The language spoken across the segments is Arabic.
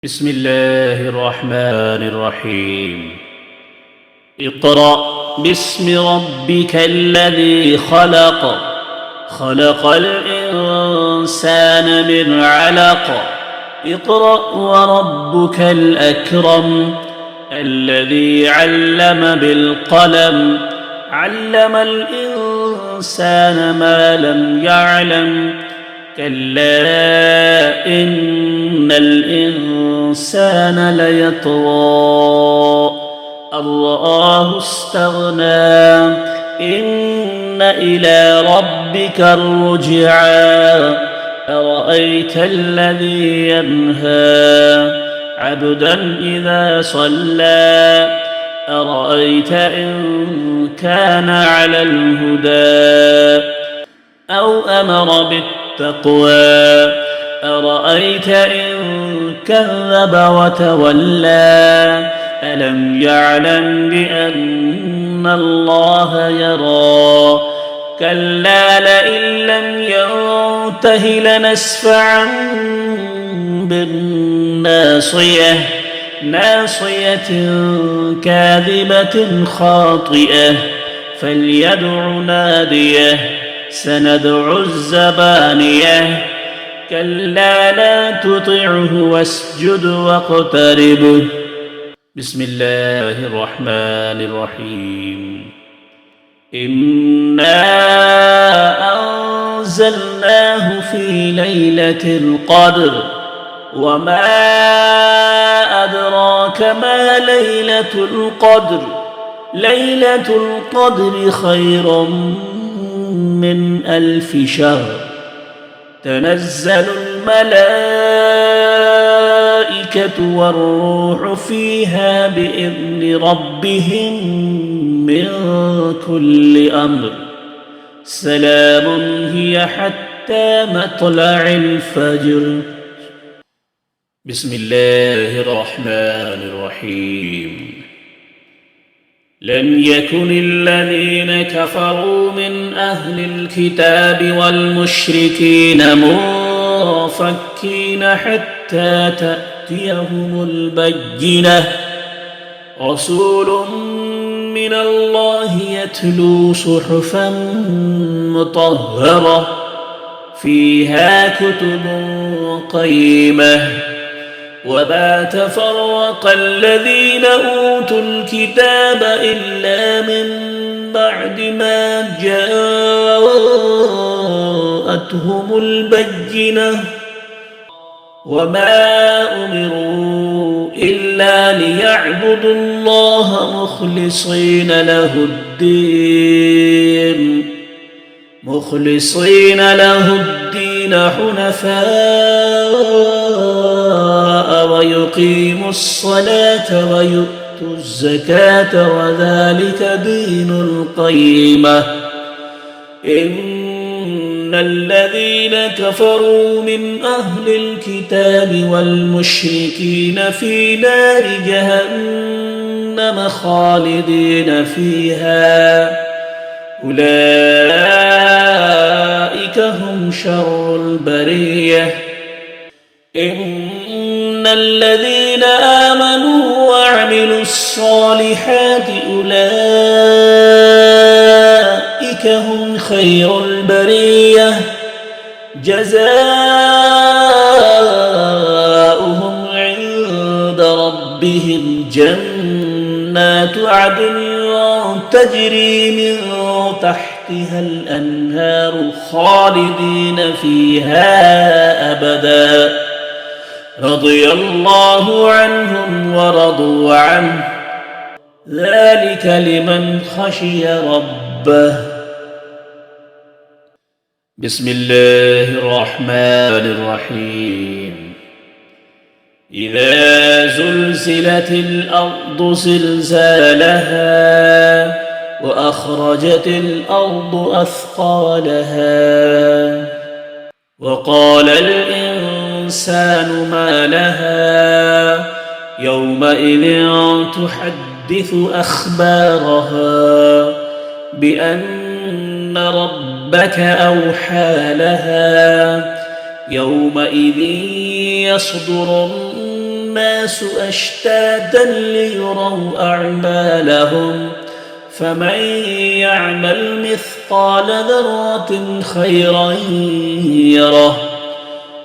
بسم الله الرحمن الرحيم. اقرأ باسم ربك الذي خلق. خلق الإنسان من علق. اقرأ وربك الأكرم الذي علم بالقلم. علم الإنسان ما لم يعلم. كلا إن الإنسان ليطغى أن رآه استغنى. إن إلى ربك الرجعى. أرأيت الذي ينهى عبدا إذا صلى. أرأيت إن كان على الهدى أو أمر بالتقوى. أرأيت إن كذب وتولى. ألم يعلم بأن الله يرى. كلا لئن لم ينته لنسفعا بالناصية. ناصية كاذبة خاطئة. فليدع ناديه. سندع الزبانية. كلا لا تطعه واسجد واقترب. بسم الله الرحمن الرحيم. إنا أنزلناه في ليلة القدر. وما أدراك ما ليلة القدر. ليلة القدر خير من 1000 شهر. تنزل الملائكة والروح فيها بإذن ربهم من كل أمر. سلام هي حتى مطلع الفجر. بسم الله الرحمن الرحيم. لم يكن الذين كفروا من أهل الكتاب والمشركين منفكين حتى تأتيهم البينة. رسول من الله يتلو صحفا مطهرة فيها كتب قيمة. وما تفرق الذين أوتوا الكتاب إلا من بعد ما جاءتهم البينة. وما أمروا إلا ليعبدوا الله مخلصين له الدين حنفاء ويقيموا الصلاة ويؤتوا الزكاة وذلك دين القيمة. إن الذين كفروا من أهل الكتاب والمشركين في نار جهنم خالدين فيها. أولئك هم شر البرية. إن الذين آمنوا وعملوا الصالحات أولئك هم خير البرية. جزاؤهم عند ربهم جنات عدن تجري من تحتها الأنهار خالدين فيها أبدا. رضي الله عنهم ورضوا عنه. ذلك لمن خشي ربه. بسم الله الرحمن الرحيم. إذا زلزلت الأرض زلزالها وأخرجت الأرض أثقالها. وقال الإنسان ما لها يومئذ تحدث أخبارها بأن ربك أوحى لها. يومئذ يصدر الناس أشتاتا ليروا أعمالهم فمن يعمل مثقال ذرة خيرا يره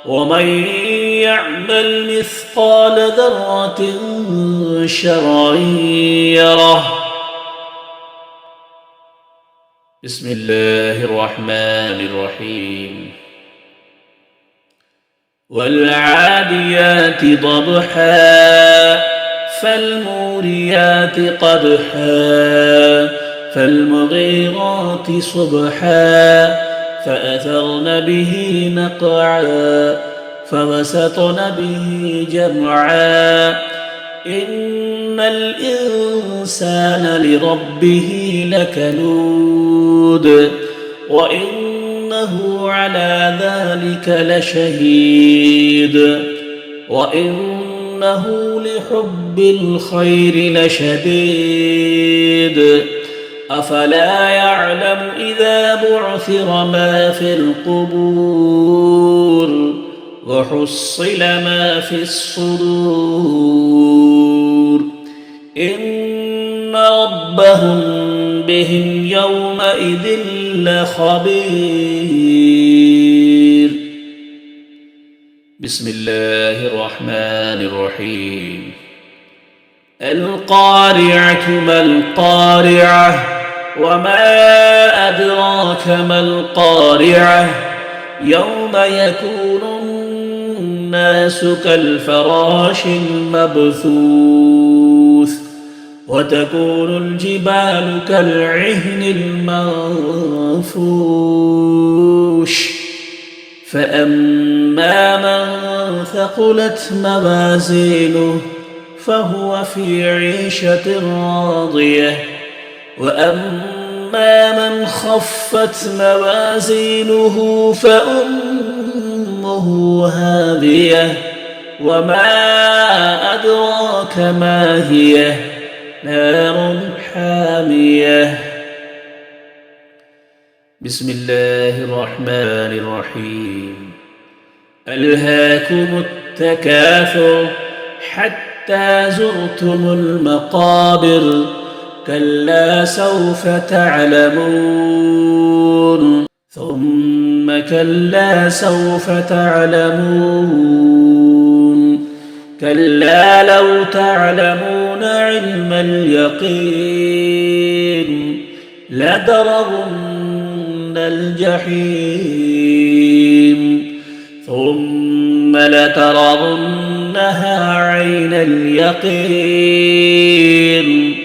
ومن يعمل مثقال ذرة شرا يره. بسم الله الرحمن الرحيم. والعاديات ضبحا فالموريات قدحا فالمغيرات صبحا فأثرن به نقعا فوسطن به جمعا إن الإنسان لربه لكنود وإنه على ذلك لشهيد وإنه لحب الخير لشديد أفلا يعلم إذا بعثر ما في القبور وحصل ما في الصدور إن ربهم بهم يومئذ لخبير. بسم الله الرحمن الرحيم. القارعة ما القارعة وما أدراك ما القارعة يوم يكون الناس كالفراش المبثوث وتكون الجبال كالعهن المنفوش فأما من ثقلت موازينه فهو في عيشة راضية وأما من خفت موازينه فأمه هاوية وما أدراك ما هي نار حامية. بسم الله الرحمن الرحيم. ألهاكم التكاثر حتى زرتم المقابر كلا سوف تعلمون ثم كلا سوف تعلمون كلا لو تعلمون علم اليقين لترون الجحيم ثم لترونها عين اليقين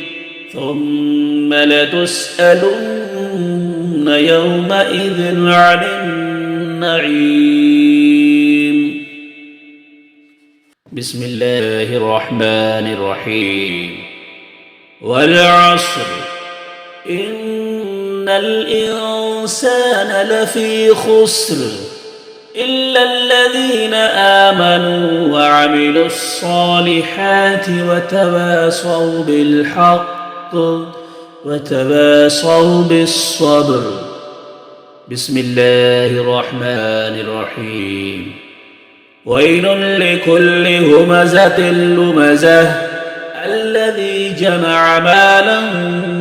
ثم لتسألن يومئذ عن النعيم. بسم الله الرحمن الرحيم. والعصر إن الإنسان لفي خسر إلا الذين آمنوا وعملوا الصالحات وتواصوا بالحق وتواصوا بالصبر. بسم الله الرحمن الرحيم. ويل لكل همزة لمزة الذي جمع مالا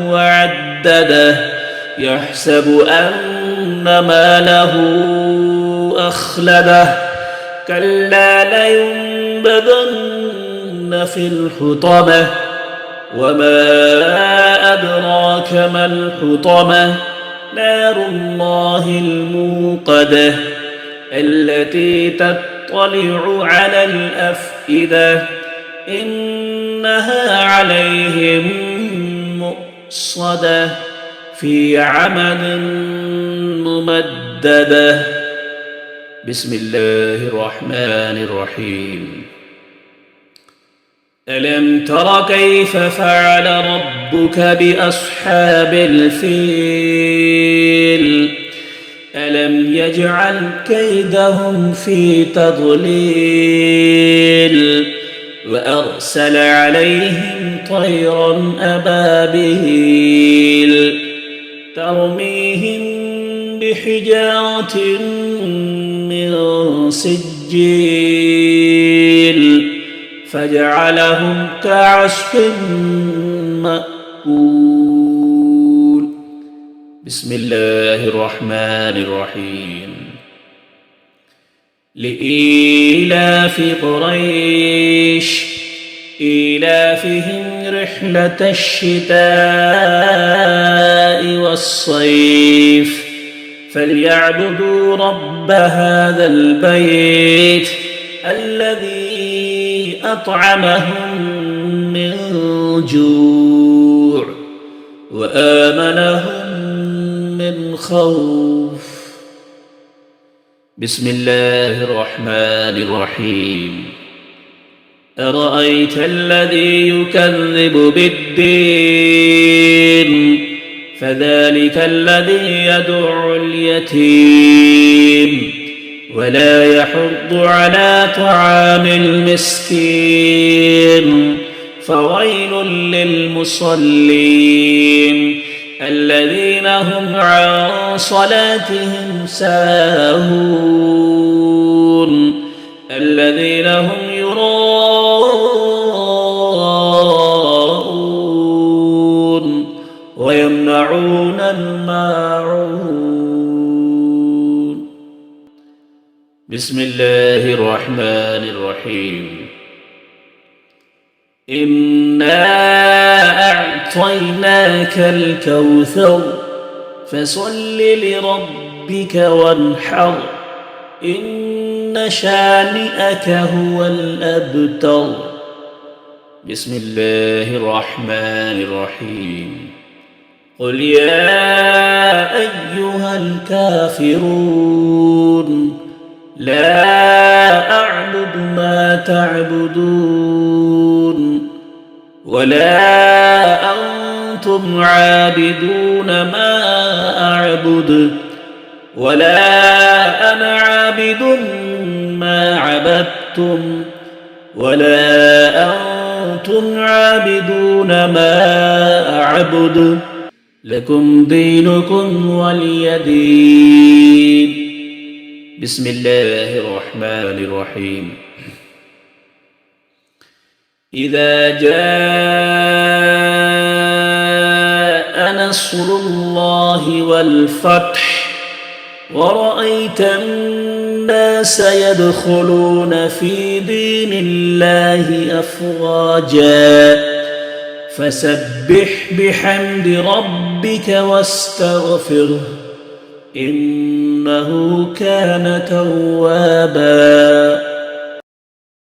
وعدده يحسب أن ماله أخلده كلا لينبذن في الحطمة وما أدراك ما الحطمة نار الله الموقدة التي تطلع على الأفئدة إنها عليهم مؤصدة في عمد ممددة. بسم الله الرحمن الرحيم. ألم تر كيف فعل ربك بأصحاب الفيل ألم يجعل كيدهم في تضليل وأرسل عليهم طيرا أبابيل ترميهم بحجارة من سجيل فجعلهم كعصف مأكول. بسم الله الرحمن الرحيم. لإيلاف قريش إيلافهم رحلة الشتاء والصيف فليعبدوا رب هذا البيت الذي أطعمهم من جوع وآمنهم من خوف. بسم الله الرحمن الرحيم. أرأيت الذي يكذب بالدين فذلك الذي يدع اليتيم ولا يحض على طعام المسكين فويل للمصلين الذين هم عن صلاتهم ساهون الذين هم يراءون ويمنعون الماعون. بسم الله الرحمن الرحيم. إنا أعطيناك الكوثر فصل لربك وانحر إن شانئك هو الأبتر. بسم الله الرحمن الرحيم. قل يا أيها الكافرون لا أعبد ما تعبدون ولا أنتم عابدون ما أعبد ولا أنا عابد ما عبدتم ولا أنتم عابدون ما أعبد لكم دينكم ولي دين. بسم الله الرحمن الرحيم. إذا جاء نصر الله والفتح ورأيت الناس يدخلون في دين الله أفواجا فسبح بحمد ربك واستغفره إنه كان توابا.